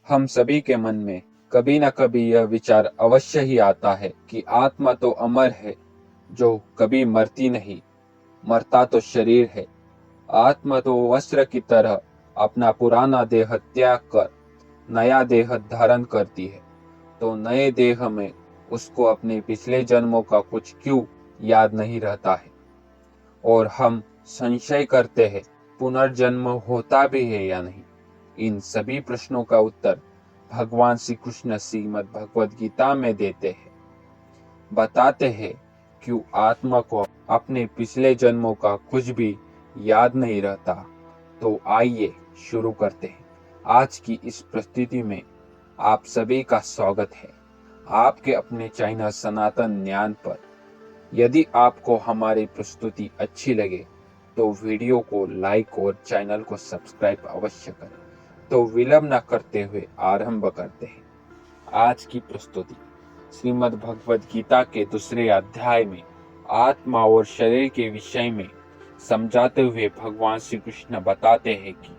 हम सभी के मन में कभी न कभी यह विचार अवश्य ही आता है कि आत्मा तो अमर है, जो कभी मरती नहीं। मरता तो शरीर है। आत्मा तो वस्त्र की तरह अपना पुराना देह त्याग कर नया देह धारण करती है। तो नए देह में उसको अपने पिछले जन्मों का कुछ क्यों याद नहीं रहता है। और हम संशय करते हैं, पुनर्जन्म होता भी है या नहीं। इन सभी प्रश्नों का उत्तर भगवान श्री कृष्ण श्रीमद् भगवद गीता में देते हैं। बताते हैं क्यों आत्मा को अपने पिछले जन्मों का कुछ भी याद नहीं रहता। तो आइए शुरू करते हैं। आज की इस प्रस्तुति में आप सभी का स्वागत है, आपके अपने चैनल सनातन ज्ञान पर। यदि आपको हमारी प्रस्तुति अच्छी लगे तो वीडियो को लाइक और चैनल को सब्सक्राइब अवश्य करें। तो विलंब न करते हुए आरंभ करते हैं आज की प्रस्तुति। श्रीमद् भगवद गीता के दूसरे अध्याय में आत्मा और शरीर के विषय में समझाते हुए भगवान श्री कृष्ण बताते हैं कि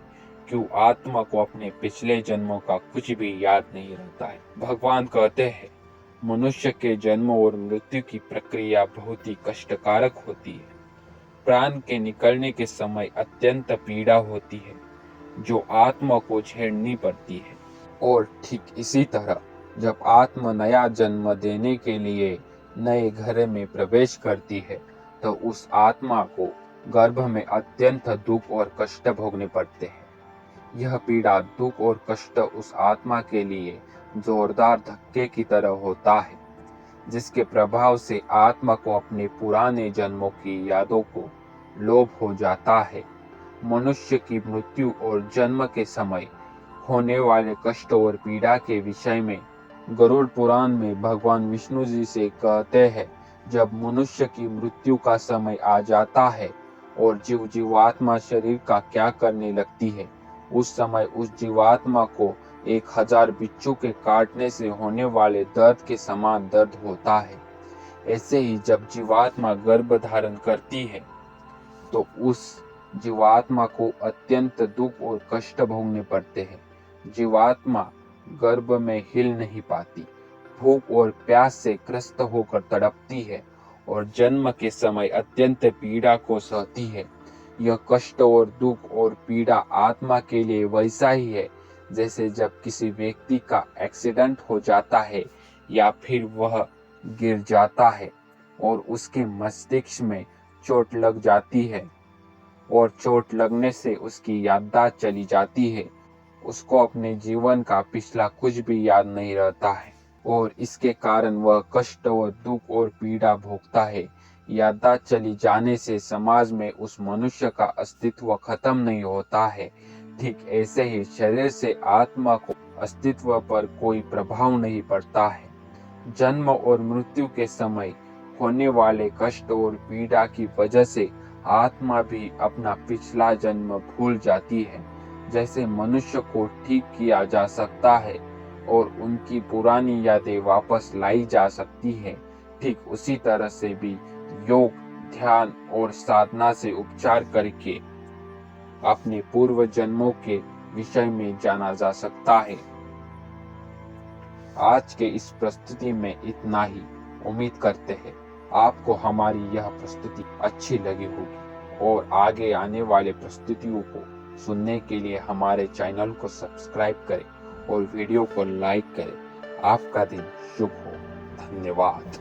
क्यों आत्मा को अपने पिछले जन्मों का कुछ भी याद नहीं रहता है। भगवान कहते हैं, मनुष्य के जन्म और मृत्यु की प्रक्रिया बहुत ही कष्टकारक होती है। प्राण के निकलने के समय अत्यंत पीड़ा होती है, जो आत्मा को झेलनी पड़ती है। और ठीक इसी तरह जब आत्मा नया जन्म देने के लिए नए घर में प्रवेश करती है, तो उस आत्मा को गर्भ में अत्यंत दुख और कष्ट भोगने पड़ते हैं। यह पीड़ा, दुख और कष्ट उस आत्मा के लिए जोरदार धक्के की तरह होता है, जिसके प्रभाव से आत्मा को अपने पुराने जन्मों की यादों को लोभ हो जाता है। मनुष्य की मृत्यु और जन्म के समय होने वाले कष्ट और पीड़ा के विषय में गरुड़ पुराण में भगवान विष्णु जी से कहते हैं, जब मनुष्य की मृत्यु का समय आ जाता है और जीवात्मा शरीर का क्या करने लगती है, उस समय उस जीवात्मा को 1000 बिच्छू के काटने से होने वाले दर्द के समान दर्द होता है। ऐसे ही जब जीवात्मा गर्भ धारण करती है, तो उस जीवात्मा को अत्यंत दुख और कष्ट भोगने पड़ते हैं। जीवात्मा गर्भ में हिल नहीं पाती, भूख और प्यास से ग्रस्त होकर तड़पती है और जन्म के समय अत्यंत पीड़ा को सहती है। यह कष्ट और दुख और पीड़ा आत्मा के लिए वैसा ही है जैसे जब किसी व्यक्ति का एक्सीडेंट हो जाता है या फिर वह गिर जाता है और उसके मस्तिष्क में चोट लग जाती है और चोट लगने से उसकी याददाश्त चली जाती है। उसको अपने जीवन का पिछला कुछ भी याद नहीं रहता है और इसके कारण वह कष्ट और दुख और पीड़ा भोगता है। याददाश्त चली जाने से समाज में उस मनुष्य का अस्तित्व खत्म नहीं होता है। ठीक ऐसे ही शरीर से आत्मा को अस्तित्व पर कोई प्रभाव नहीं पड़ता है। जन्म और मृत्यु के समय होने वाले कष्ट और पीड़ा की वजह से आत्मा भी अपना पिछला जन्म भूल जाती है। जैसे मनुष्य को ठीक किया जा सकता है और उनकी पुरानी यादें वापस लाई जा सकती है, ठीक उसी तरह से भी योग, ध्यान और साधना से उपचार करके अपने पूर्व जन्मों के विषय में जाना जा सकता है। आज के इस प्रस्तुति में इतना ही। उम्मीद करते हैं आपको हमारी यह प्रस्तुति अच्छी लगी होगी और आगे आने वाले प्रस्तुतियों को सुनने के लिए हमारे चैनल को सब्सक्राइब करें और वीडियो को लाइक करें। आपका दिन शुभ हो। धन्यवाद।